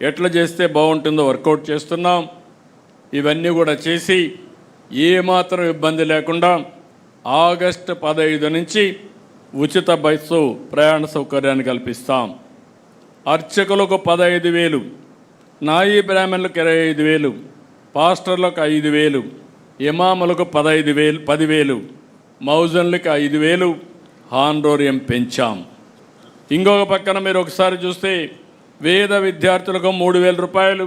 ఎట్లా చేస్తే బాగుంటుందో వర్కౌట్ చేస్తున్నాం. ఇవన్నీ కూడా చేసి ఏమాత్రం ఇబ్బంది లేకుండా ఆగస్టు 15 నుంచి ఉచిత బస్సు ప్రయాణ సౌకర్యాన్ని కల్పిస్తాం. అర్చకులకు 15,000, నాయీ బ్రాహ్మణులకు 25,000, పాస్టర్లకు 5,000, ఇమాములకు 10,000, మౌజన్లకు 5,000 హానరోరియం పెంచాం. ఇంకొక పక్కన మీరు ఒకసారి చూస్తే వేద విద్యార్థులకు 3,000 రూపాయలు,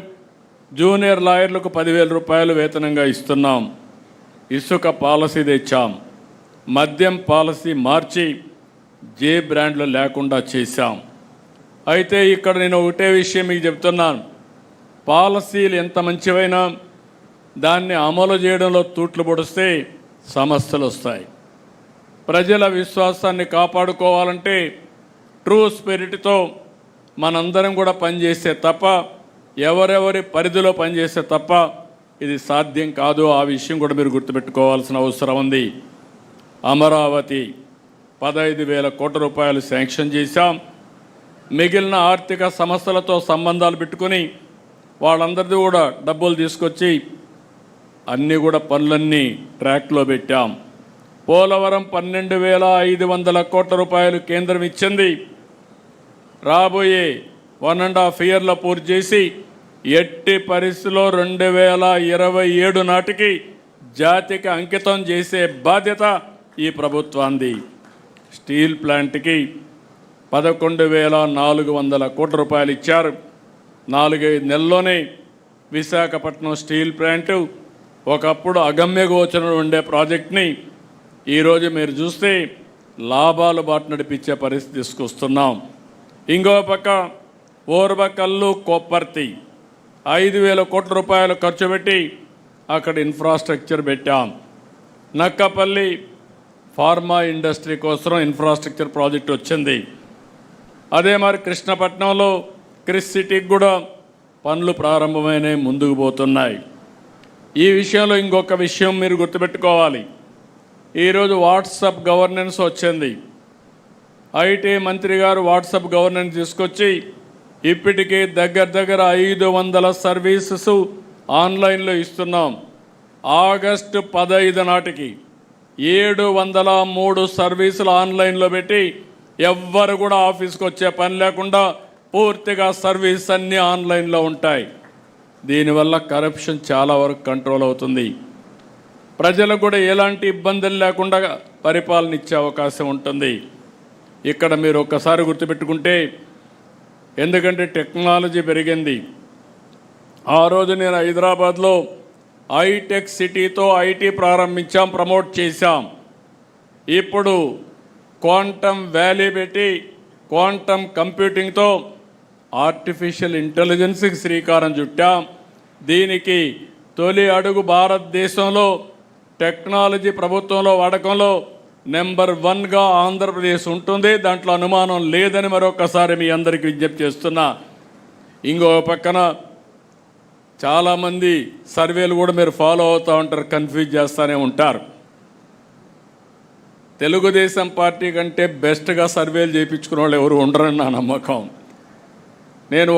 జూనియర్ లాయర్లకు 10,000 రూపాయలు వేతనంగా ఇస్తున్నాం. ఇసుక పాలసీ తెచ్చాం. మద్యం పాలసీ మార్చి జే బ్రాండ్లు లేకుండా చేశాం. అయితే ఇక్కడ నేను ఒకటే విషయం మీకు చెప్తున్నాను, పాలసీలు ఎంత మంచివైనా దాన్ని అమలు చేయడంలో తూట్లు పొడిస్తే సమస్యలు వస్తాయి. ప్రజల విశ్వాసాన్ని కాపాడుకోవాలంటే ట్రూ స్పిరిట్తో మనందరం కూడా పనిచేస్తే తప్ప, ఎవరెవరి పరిధిలో పనిచేస్తే తప్ప ఇది సాధ్యం కాదు. ఆ విషయం కూడా మీరు గుర్తుపెట్టుకోవాల్సిన అవసరం ఉంది. అమరావతి 15,000 కోట్ల రూపాయలు శాంక్షన్ చేశాం. మిగిలిన ఆర్థిక సమస్యలతో సంబంధాలు పెట్టుకుని వాళ్ళందరిది కూడా డబ్బులు తీసుకొచ్చి అన్నీ కూడా పనులన్నీ ట్రాక్లో పెట్టాం. పోలవరం 12,500 కోట్ల రూపాయలు కేంద్రం ఇచ్చింది. రాబోయే 1.5 ఇయర్లో పూర్తి చేసి ఎట్టి పరిస్థితిలో 2027 నాటికి జాతికి అంకితం చేసే బాధ్యత ఈ ప్రభుత్వాన్ని. స్టీల్ ప్లాంట్కి 11,400 కోట్ల రూపాయలు ఇచ్చారు. 4-5 నెలల్లోనే విశాఖపట్నం స్టీల్ ప్లాంటు ఒకప్పుడు అగమ్య గోచరంలో ఉండే ప్రాజెక్ట్ని ఈరోజు మీరు చూస్తే లాభాలు బాట నడిపించే పరిస్థితి తీసుకొస్తున్నాం. ఇంకో పక్క ఓర్వకల్లు కొప్పర్తి 5,000 కోట్ల రూపాయలు ఖర్చు పెట్టి అక్కడ ఇన్ఫ్రాస్ట్రక్చర్ పెట్టాం. నక్కపల్లి ఫార్మా ఇండస్ట్రీ కోసం ఇన్ఫ్రాస్ట్రక్చర్ ప్రాజెక్ట్ వచ్చింది. అదే మరి కృష్ణపట్నంలో క్రిస్ సిటీకి కూడా పనులు ప్రారంభమైనవి, ముందుకు పోతున్నాయి. ఈ విషయంలో ఇంకొక విషయం మీరు గుర్తుపెట్టుకోవాలి. ఈరోజు వాట్సాప్ గవర్నెన్స్ వచ్చింది. ఐటీ మంత్రి గారు వాట్సాప్ గవర్నెన్స్ తీసుకొచ్చి ఇప్పటికే దగ్గర 500 సర్వీసెస్ ఆన్లైన్లో ఇస్తున్నాం. ఆగస్టు 15 నాటికి 703 సర్వీసులు ఆన్లైన్లో పెట్టి ఎవ్వరు కూడా ఆఫీస్కి వచ్చే పని లేకుండా పూర్తిగా సర్వీస్ అన్నీ ఆన్లైన్లో ఉంటాయి. దీనివల్ల కరప్షన్ చాలా వరకు కంట్రోల్ అవుతుంది. ప్రజలకు కూడా ఎలాంటి ఇబ్బందులు లేకుండా పరిపాలన ఇచ్చే అవకాశం ఉంటుంది. ఇక్కడ మీరు ఒక్కసారి గుర్తుపెట్టుకుంటే, ఎందుకంటే టెక్నాలజీ పెరిగింది. ఆ రోజు నేను హైదరాబాద్లో హైటెక్ సిటీతో ఐటీ ప్రారంభించాం, ప్రమోట్ చేశాం. ఇప్పుడు క్వాంటమ్ వ్యాలీ పెట్టి క్వాంటమ్ కంప్యూటింగ్తో ఆర్టిఫిషియల్ ఇంటెలిజెన్స్కి శ్రీకారం చుట్టాం. దీనికి తొలి అడుగు భారతదేశంలో టెక్నాలజీ ప్రభుత్వంలో వాడకంలో నెంబర్ 1గా ఆంధ్రప్రదేశ్ ఉంటుంది. దాంట్లో అనుమానం లేదని మరొకసారి మీ అందరికీ విజ్ఞప్తి చేస్తున్నా. ఇంకో పక్కన చాలామంది సర్వేలు కూడా మీరు ఫాలో అవుతూ ఉంటారు, కన్ఫ్యూజ్ చేస్తూనే ఉంటారు. తెలుగుదేశం పార్టీ కంటే బెస్ట్గా సర్వేలు చేయించుకునే వాళ్ళు ఎవరు ఉండరని నా నమ్మకం. నేను